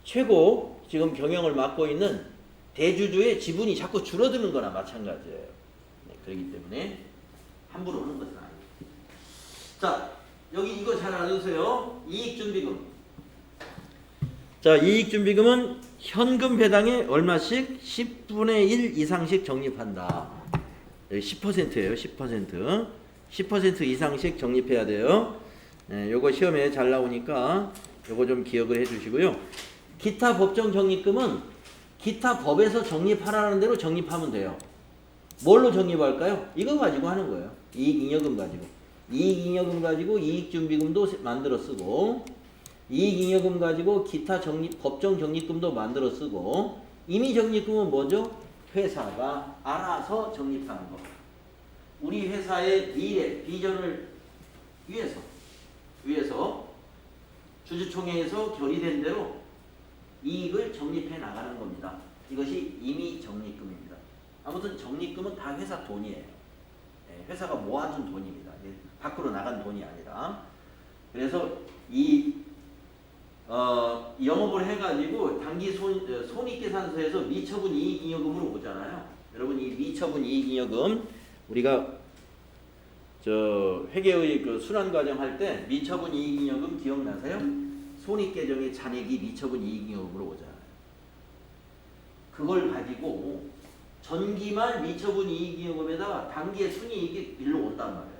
최고 지금 경영을 맡고 있는 대주주의 지분이 자꾸 줄어드는 거나 마찬가지예요. 네, 그렇기 때문에 함부로 하는 것은 아닙니다. 자, 여기 이거 잘 알아두세요. 이익준비금. 자, 이익준비금은 현금 배당에 얼마씩? 10분의 1 이상씩 적립한다. 여기 10%예요. 10%. 10% 이상씩 적립해야 돼요. 네, 요거 시험에 잘 나오니까 요거 좀 기억을 해 주시고요. 기타 법정 적립금은 기타 법에서 적립하라는 대로 적립하면 돼요. 뭘로 적립할까요? 이거 가지고 하는 거예요. 이익잉여금 가지고. 이익잉여금 가지고 이익준비금도 만들어 쓰고, 이익잉여금 가지고 기타 법정 적립금도 만들어 쓰고, 임의적립금은 뭐죠? 회사가 알아서 적립하는 거. 우리 회사의 미래, 비전을 위해서 주주총회에서 결의된 대로 이익을 적립해 나가는 겁니다. 이것이 임의적립금입니다. 아무튼 적립금은 다 회사 돈이에요. 회사가 모아둔 돈입니다. 밖으로 나간 돈이 아니라. 그래서 영업을 해가지고 단기 손익계산서에서 미처분 이익잉여금으로 오잖아요. 여러분 이 미처분 이익잉여금 우리가 회계의 그 순환과정 할 때 미처분 이익잉여금 기억나세요? 손익계정의 잔액이 미처분 이익잉여금으로 오잖아요. 그걸 가지고 전기말 미처분 이익잉여금에다가 단기의 순이익이 일로 온단 말이에요.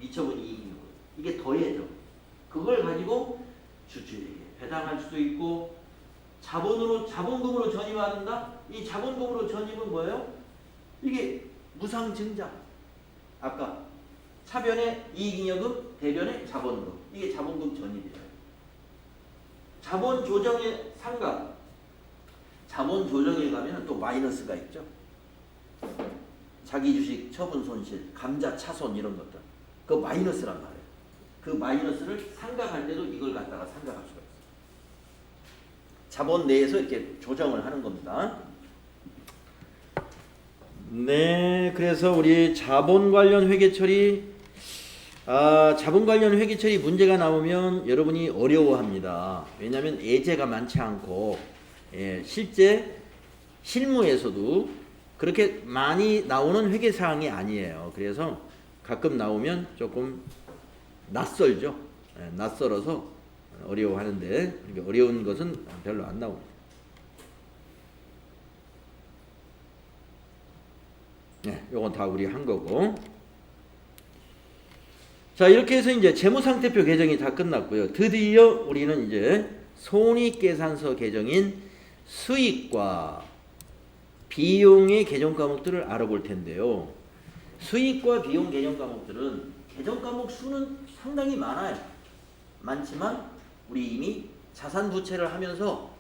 미처분 이익잉여금. 이게 더해져. 그걸 가지고 주주에게 배당할 수도 있고 자본금으로 전입한다? 이 자본금으로 전입은 뭐예요? 이게 무상증자. 아까 차변에 이익잉여금, 대변에 자본금. 이게 자본금 전입이에요. 자본 조정의 상각. 자본 조정에 가면 또 마이너스가 있죠. 자기 주식 처분 손실, 감자 차손 이런 것들. 그거 마이너스란 말이에요. 그 마이너스를 상각할 때도 이걸 갖다가 상각할 수가 있어요. 자본 내에서 이렇게 조정을 하는 겁니다. 네, 그래서 우리 자본 관련 회계 처리, 자본 관련 회계 처리 문제가 나오면 여러분이 어려워합니다. 왜냐하면 예제가 많지 않고, 실제 실무에서도 그렇게 많이 나오는 회계 사항이 아니에요. 그래서 가끔 나오면 조금 낯설죠. 낯설어서 어려워하는데 어려운 것은 별로 안 나옵니다. 네, 요건 다 우리 한 거고. 자, 이렇게 해서 이제 재무상태표 개정이 다 끝났고요. 드디어 우리는 이제 손익계산서 개정인 수익과 비용의 개정 과목들을 알아볼 텐데요. 수익과 비용 개정 과목들은 개정 과목 수는 상당히 많아요. 많지만 우리 이미 자산 부채를 하면서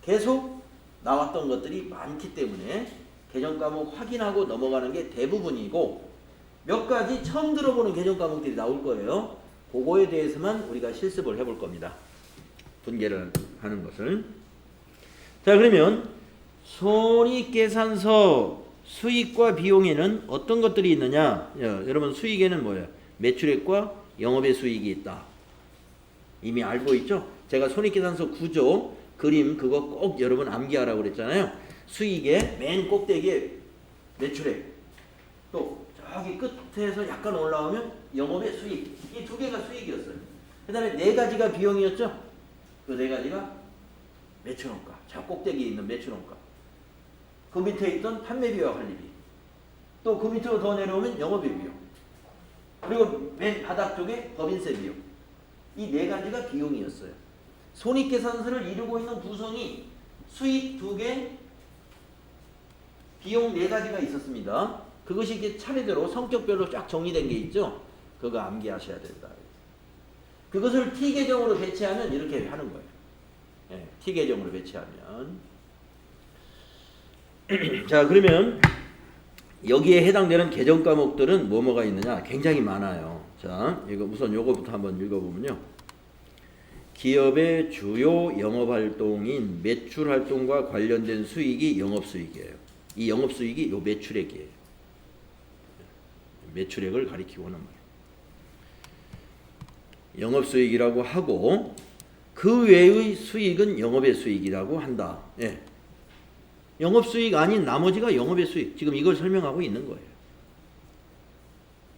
계속 나왔던 것들이 많기 때문에 개정 과목 확인하고 넘어가는 게 대부분이고, 몇 가지 처음 들어보는 개정 과목들이 나올 거예요. 그거에 대해서만 우리가 실습을 해볼 겁니다. 분개를 하는 것을. 자, 그러면 손익계산서 수익과 비용에는 어떤 것들이 있느냐? 여러분, 수익에는 뭐예요? 매출액과 영업의 수익이 있다. 이미 알고 있죠? 제가 손익계산서 구조 그림 그거 꼭 여러분 암기하라고 그랬잖아요. 수익의 맨 꼭대기에 매출액, 또 저기 끝에서 약간 올라오면 영업의 수익, 이 두 개가 수익이었어요. 그 다음에 네 가지가 비용이었죠. 그 네 가지가 매출원가, 저 꼭대기에 있는 매출원가, 그 밑에 있던 판매비와 관리비, 또 그 밑으로 더 내려오면 영업의 비용, 그리고 맨 바닥 쪽에 법인세 비용, 이 네 가지가 비용이었어요. 손익계산서를 이루고 있는 구성이 수익 2개, 비용 4가지가 있었습니다. 그것이 이게 차례대로 성격별로 쫙 정리된 게 있죠. 그거 암기하셔야 된다. 그것을 T계정으로 배치하면 이렇게 하는 거예요. 네, T계정으로 배치하면. 자, 그러면 여기에 해당되는 계정 과목들은 뭐가 있느냐? 굉장히 많아요. 자, 이거 우선 요거부터 한번 읽어보면요. 기업의 주요 영업활동인 매출활동과 관련된 수익이 영업수익이에요. 이 영업수익이 요 매출액이에요. 매출액을 가리키고 하는 말이에요. 영업수익이라고 하고, 그 외의 수익은 영업의 수익이라고 한다. 예. 영업수익 아닌 나머지가 영업의 수익. 지금 이걸 설명하고 있는 거예요.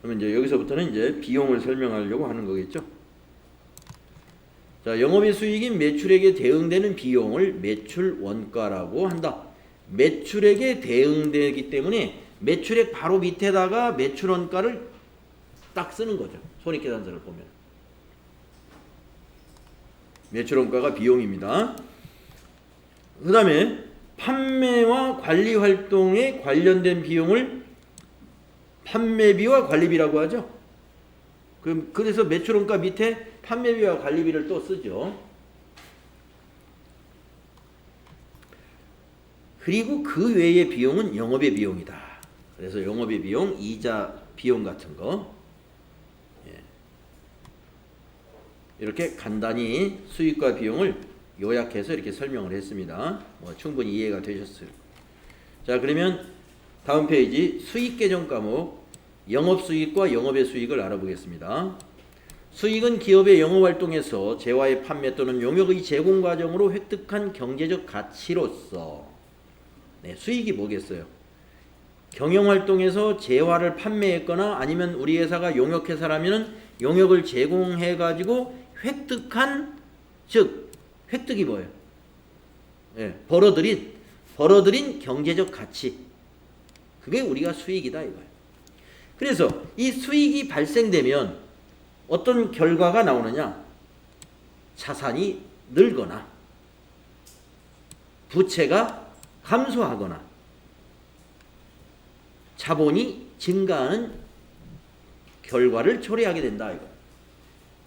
그러면 이제 여기서부터는 이제 비용을 설명하려고 하는 거겠죠. 자, 영업의 수익인 매출액에 대응되는 비용을 매출원가라고 한다. 매출액에 대응되기 때문에 매출액 바로 밑에다가 매출원가를 딱 쓰는 거죠. 손익계산서를 보면. 매출원가가 비용입니다. 그 다음에 판매와 관리활동에 관련된 비용을 판매비와 관리비라고 하죠. 그래서 매출원가 밑에 판매비와 관리비를 또 쓰죠. 그리고 그 외의 비용은 영업의 비용이다. 그래서 영업의 비용, 이자 비용 같은 거, 이렇게 간단히 수익과 비용을 요약해서 이렇게 설명을 했습니다. 충분히 이해가 되셨어요. 자, 그러면 다음 페이지 수익계정 과목, 영업수익과 영업의 수익을 알아보겠습니다. 수익은 기업의 영업활동에서 재화의 판매 또는 용역의 제공 과정으로 획득한 경제적 가치로서, 네, 수익이 뭐겠어요? 경영활동에서 재화를 판매했거나 아니면 우리 회사가 용역회사라면 용역을 제공해가지고 획득한, 즉 획득이 뭐예요? 네, 벌어들인 경제적 가치, 그게 우리가 수익이다 이거예요. 그래서 이 수익이 발생되면 어떤 결과가 나오느냐? 자산이 늘거나 부채가 감소하거나 자본이 증가하는 결과를 초래하게 된다 이거.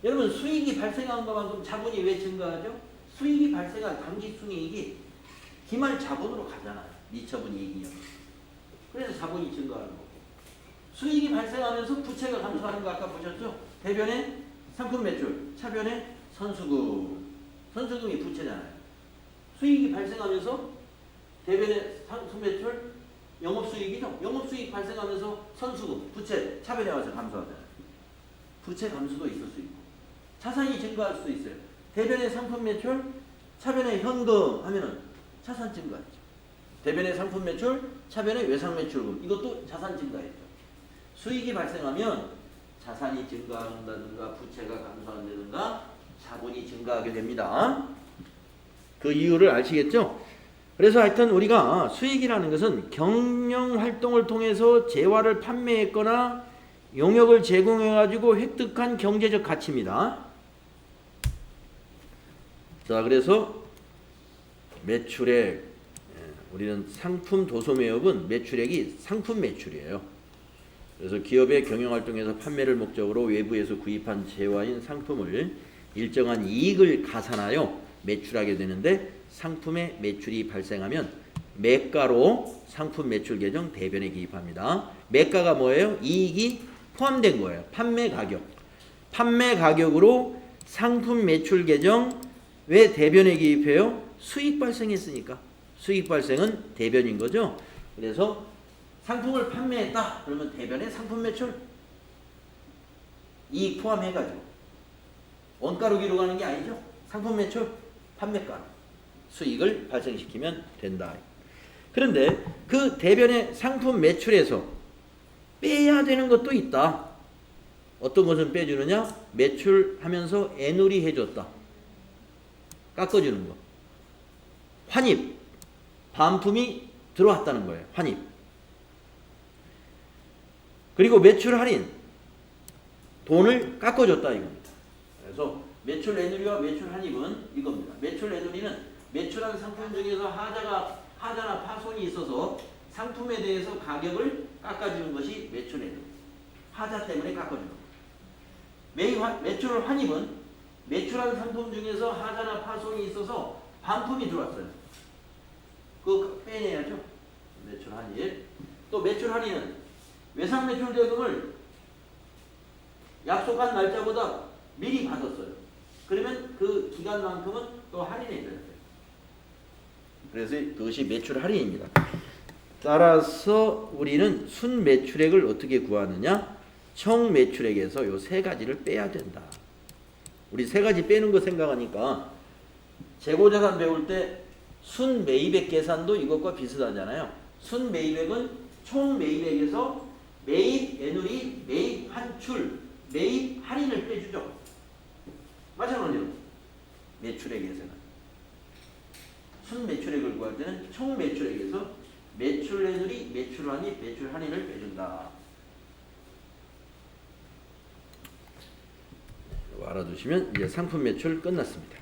여러분, 수익이 발생한 것만큼 자본이 왜 증가하죠? 수익이 발생한 당기순이익이 기말 자본으로 가잖아요. 미처분 이익이요. 그래서 자본이 증가하는 거고, 수익이 발생하면서 부채가 감소하는 거 아까 보셨죠? 대변에 상품 매출, 차변에 선수금. 선수금이 부채잖아요. 수익이 발생하면서 대변에 상품 매출, 영업수익이죠. 영업수익 발생하면서 선수금, 부채, 차변에 와서 감소하잖아요. 부채 감소도 있을 수 있고 자산이 증가할 수도 있어요. 대변에 상품 매출, 차변에 현금 하면은 자산 증가했죠. 대변에 상품 매출, 차변에 외상 매출금, 이것도 자산 증가했죠. 수익이 발생하면 자산이 증가한다든가 부채가 감소한다든가 자본이 증가하게 됩니다. 그 이유를 아시겠죠? 그래서 하여튼 우리가 수익이라는 것은 경영 활동을 통해서 재화를 판매했거나 용역을 제공해 가지고 획득한 경제적 가치입니다. 자, 그래서 매출액, 우리는 상품 도소 매업은 매출액이 상품 매출이에요. 그래서 기업의 경영 활동에서 판매를 목적으로 외부에서 구입한 재화인 상품을 일정한 이익을 가산하여 매출하게 되는데, 상품의 매출이 발생하면 매가로 상품 매출 계정 대변에 기입합니다. 매가가 뭐예요? 이익이 포함된 거예요. 판매 가격. 판매 가격으로 상품 매출 계정 왜 대변에 기입해요? 수익 발생했으니까. 수익 발생은 대변인 거죠. 그래서 상품을 판매했다 그러면 대변에 상품 매출 이익 포함해가지고 원가로 기록하는 게 아니죠. 상품 매출 판매가 수익을 발생시키면 된다. 그런데 그 대변의 상품 매출에서 빼야 되는 것도 있다. 어떤 것은 빼주느냐? 매출하면서 애누리 해줬다. 깎아주는 거. 환입. 반품이 들어왔다는 거예요. 환입. 그리고 매출 할인. 돈을 깎아줬다 이겁니다. 그래서 매출 애누리와 매출 환입은 이겁니다. 매출 애누리는 매출한 상품 중에서 하자나 파손이 있어서 상품에 대해서 가격을 깎아주는 것이 매출 애누리. 하자 때문에 깎아주는 거. 매출 환입은 매출한 상품 중에서 하자나 파손이 있어서 반품이 들어왔어요. 그거 빼내야죠. 매출 환입. 또 매출 할인은 외상 매출 대금을 약속한 날짜보다 미리 받았어요. 그러면 그 기간만큼은 또 할인해줘야 돼요. 그래서 그것이 매출 할인입니다. 따라서 우리는 순 매출액을 어떻게 구하느냐? 총 매출액에서 요 세 가지를 빼야 된다. 우리 세 가지 빼는 거 생각하니까 재고자산 배울 때 순 매입액 계산도 이것과 비슷하잖아요. 순 매입액은 총 매입액에서 매입 애누리, 매입 환출, 매입 할인을 빼주죠. 마찬가지로 매출액에서는 순 매출액을 구할 때는 총 매출액에서 매출 애누리, 매출 환입, 매출 할인을 빼준다. 알아두시면 이제 상품 매출 끝났습니다.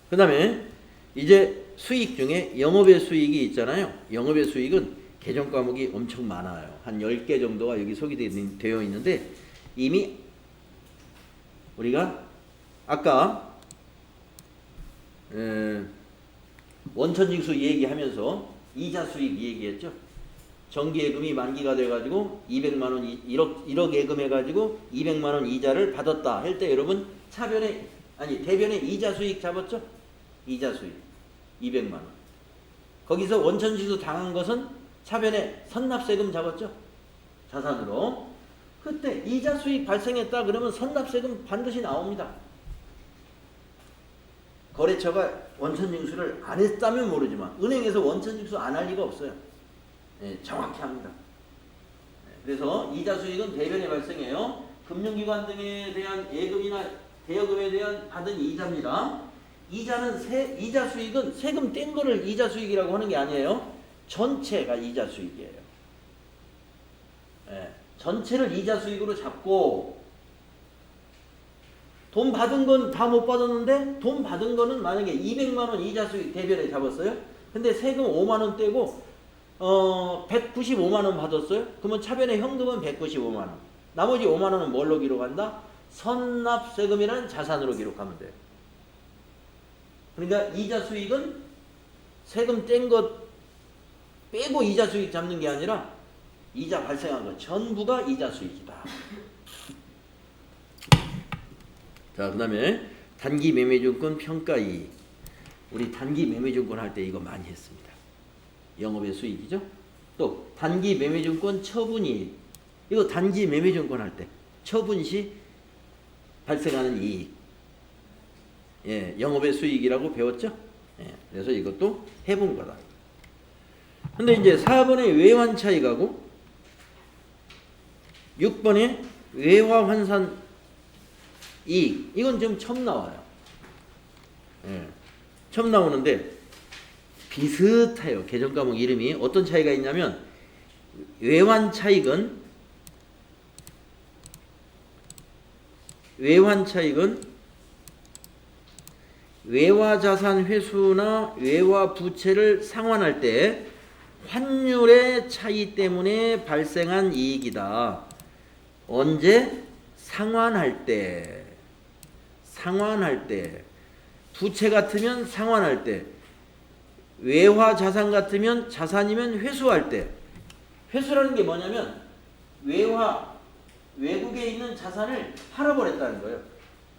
그 다음에 이제 수익 중에 영업의 수익이 있잖아요. 영업의 수익은 개정 과목이 엄청 많아요. 한 10개 정도가 여기 소개되어 있는데, 이미 우리가 아까 원천징수 얘기하면서 이자 수익 얘기했죠. 정기예금이 만기가 돼가지고 200만원 1억 예금해가지고 200만원 이자를 받았다 할 때 여러분 대변에 이자 수익 잡았죠? 이자 수익 200만원. 거기서 원천징수 당한 것은 차변에 선납세금 잡았죠? 자산으로. 그때 이자 수익 발생했다 그러면 선납세금 반드시 나옵니다. 거래처가 원천징수를 안 했다면 모르지만 은행에서 원천징수 안 할 리가 없어요. 네, 정확히 합니다. 네, 그래서 이자 수익은 대변에 발생해요. 금융기관 등에 대한 예금이나 대여금에 대한 받은 이자입니다. 이자 수익은 세금 뗀 거를 이자 수익이라고 하는 게 아니에요. 전체가 이자 수익이에요. 네, 전체를 이자 수익으로 잡고, 돈 받은 건 다 못 받았는데 돈 받은 거는 만약에 200만원 이자 수익 대변에 잡았어요. 근데 세금 5만원 떼고 195만원 받았어요. 그러면 차변의 현금은 195만원. 나머지 5만원은 뭘로 기록한다? 선납세금이라는 자산으로 기록하면 돼요. 그러니까 이자 수익은 세금 뗀 것 빼고 이자 수익 잡는 게 아니라 이자 발생한 것 전부가 이자 수익이다. 자, 그 다음에 단기 매매증권 평가이익. 우리 단기 매매증권 할 때 이거 많이 했습니다. 영업의 수익이죠. 또 단기 매매증권 처분이익. 이거 단기 매매증권 할 때 처분 시 발생하는 이익. 예, 영업의 수익이라고 배웠죠. 예, 그래서 이것도 해본 거다. 근데 이제 4번에 외환차익 하고 6번에 외화환산 이익. 이건 지금 처음 나와요. 예, 처음 나오는데 비슷해요. 개정 과목 이름이. 어떤 차이가 있냐면 외환 차익은 외화 자산 회수나 외화 부채를 상환할 때 환율의 차이 때문에 발생한 이익이다. 언제? 상환할 때. 부채 같으면 상환할 때. 외화 자산 같으면 자산이면 회수할 때. 회수라는 게 뭐냐면 외국에 있는 자산을 팔아버렸다는 거예요.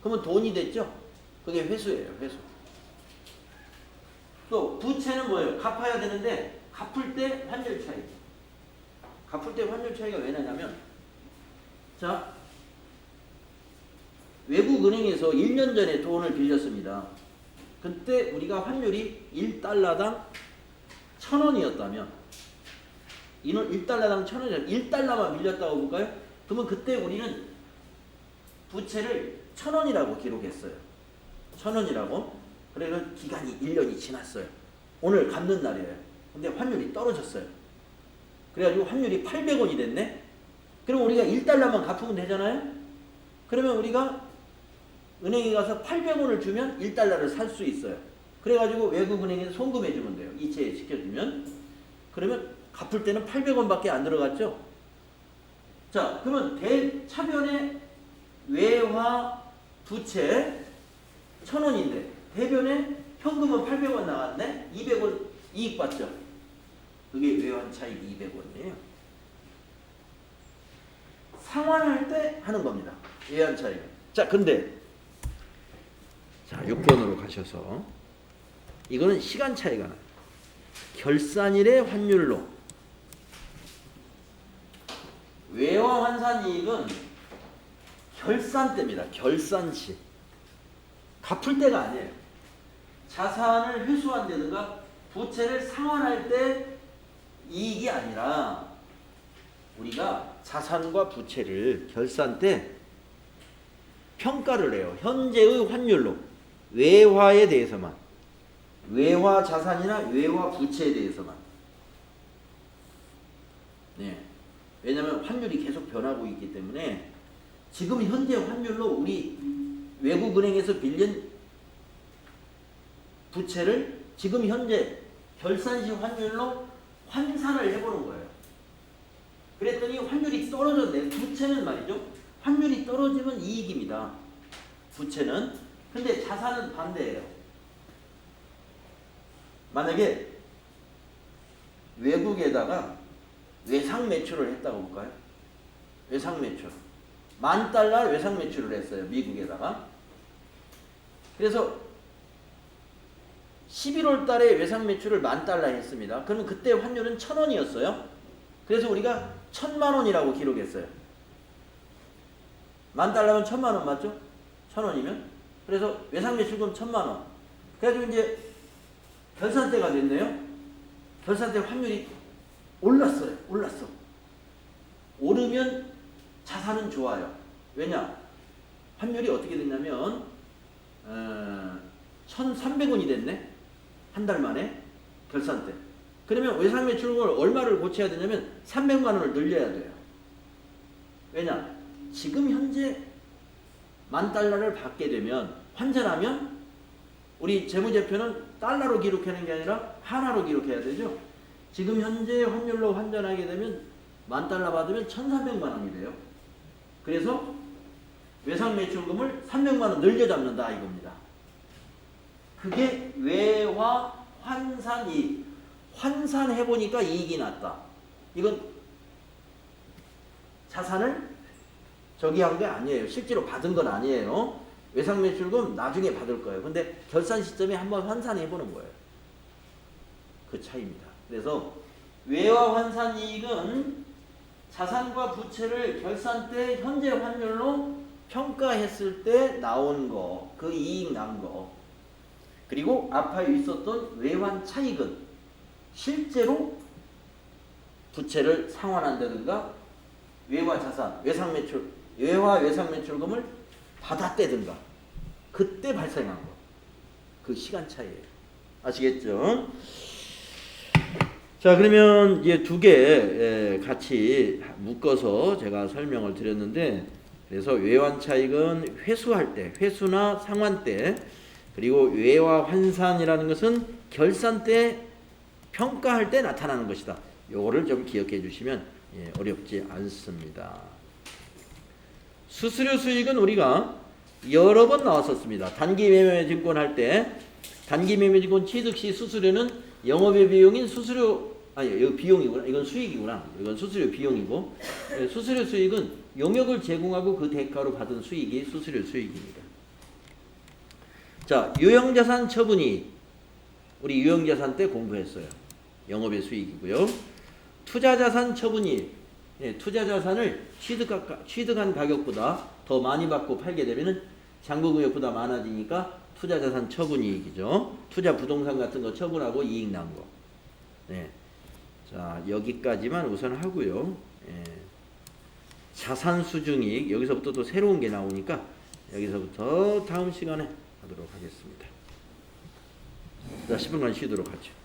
그러면 돈이 됐죠? 그게 회수예요. 회수. 또 부채는 뭐예요? 갚아야 되는데 갚을 때 환율 차이. 갚을 때 환율 차이가 왜 나냐면, 자, 외국 은행에서 1년 전에 돈을 빌렸습니다. 그때 우리가 환율이 1달러당 1,000원이었다면, 이는 1달러당 1,000원이잖아요. 1달러만 빌렸다고 볼까요? 그러면 그때 우리는 부채를 1,000원이라고 기록했어요. 1,000원이라고. 그래서 기간이 1년이 지났어요. 오늘 갚는 날이에요. 근데 환율이 떨어졌어요. 그래가지고 환율이 800원이 됐네. 그럼 우리가 1달러만 갚으면 되잖아요. 그러면 우리가 은행에 가서 800원을 주면 1달러를 살 수 있어요. 그래가지고 외국 은행에서 송금해 주면 돼요. 이체에 시켜주면. 그러면 갚을 때는 800원밖에 안 들어갔죠. 자, 그러면 대차변의 외화 부채 1,000원인데 대변에 현금은 800원 나갔네. 200원 이익 받죠. 그게 외환 차익 200원이에요. 상환할 때 하는 겁니다. 외환 차익. 자, 근데 자, 6번으로 가셔서 이거는 시간 차이가 나요. 결산일의 환율로. 외화 환산 이익은 결산 때입니다. 결산 시. 갚을 때가 아니에요. 자산을 회수한다든가 부채를 상환할 때 이익이 아니라 우리가 자산과 부채를 결산 때 평가를 해요. 현재의 환율로. 외화에 대해서만. 외화 자산이나 외화 부채에 대해서만. 네. 왜냐하면 환율이 계속 변하고 있기 때문에 지금 현재 환율로 우리 외국은행에서 빌린 부채를 지금 현재 결산시 환율로 환산을 해보는 거예요. 그랬더니 환율이 떨어졌네. 부채는 말이죠. 환율이 떨어지면 이익입니다. 부채는. 근데 자산은 반대예요. 만약에 외국에다가 외상 매출을 했다고 볼까요? 외상 매출. $10,000 외상 매출을 했어요. 미국에다가. 그래서 11월 달에 외상 매출을 $10,000 했습니다. 그러면 그때 환율은 1,000원이었어요. 그래서 우리가 1,000,000원이라고 기록했어요. $10,000면 1,000,000원 맞죠? 1,000원이면. 그래서 외상 매출금 1,000,000원. 그래가지고 이제 결산대가 됐네요. 결산대 환율이 올랐어요. 올랐어. 오르면 자산은 좋아요. 왜냐? 환율이 어떻게 됐냐면 1,300원이 됐네. 한 달 만에 결산 때. 그러면 외상 매출금을 얼마를 고쳐야 되냐면 300만 원을 늘려야 돼요. 왜냐? 지금 현재 $10,000를 받게 되면 환전하면 우리 재무제표는 달러로 기록하는 게 아니라 하나로 기록해야 되죠. 지금 현재 환율로 환전하게 되면 $10,000 받으면 1,300만 원이 돼요. 그래서 외상 매출금을 300만 원 늘려 잡는다 이겁니다. 그게 외화 환산 이익. 환산해 보니까 이익이 났다. 이건 자산을 저기 한 게 아니에요. 실제로 받은 건 아니에요. 외상 매출금 나중에 받을 거예요. 근데 결산 시점에 한번 환산해 보는 거예요. 그 차이입니다. 그래서 외화 환산 이익은 자산과 부채를 결산 때 현재 환율로 평가했을 때 나온 거, 그 이익 난 거. 그리고 앞에 있었던 외환 차익은 실제로 부채를 상환한다든가 외화 자산, 외상 매출, 외화 외상 매출금을 받았다든가 그때 발생한 거. 그 시간 차이예요. 아시겠죠? 자, 그러면 이제 두 개 같이 묶어서 제가 설명을 드렸는데, 그래서 외환 차익은 회수할 때, 회수나 상환 때, 그리고 외화 환산이라는 것은 결산 때, 평가할 때 나타나는 것이다. 요거를 좀 기억해 주시면 어렵지 않습니다. 수수료 수익은 우리가 여러 번 나왔었습니다. 단기 매매 증권 할 때, 단기 매매 증권 취득 시 수수료는 영업의 비용인 수수료, 아니 이거 비용이구나. 이건 수익이구나. 이건 수수료 비용이고, 수수료 수익은 용역을 제공하고 그 대가로 받은 수익이 수수료 수익입니다. 자, 유형자산 처분이 우리 유형자산 때 공부했어요. 영업의 수익이고요. 투자자산 처분이 투자자산을 취득한 가격보다 더 많이 받고 팔게 되면은 잔고금액보다 많아지니까 투자자산 처분이익이죠. 투자 부동산 같은 거 처분하고 이익 난 거. 네. 자, 여기까지만 우선 하고요. 자산 수중이익, 여기서부터 또 새로운 게 나오니까 여기서부터 다음 시간에 하도록 하겠습니다. 자, 10분간 쉬도록 하죠.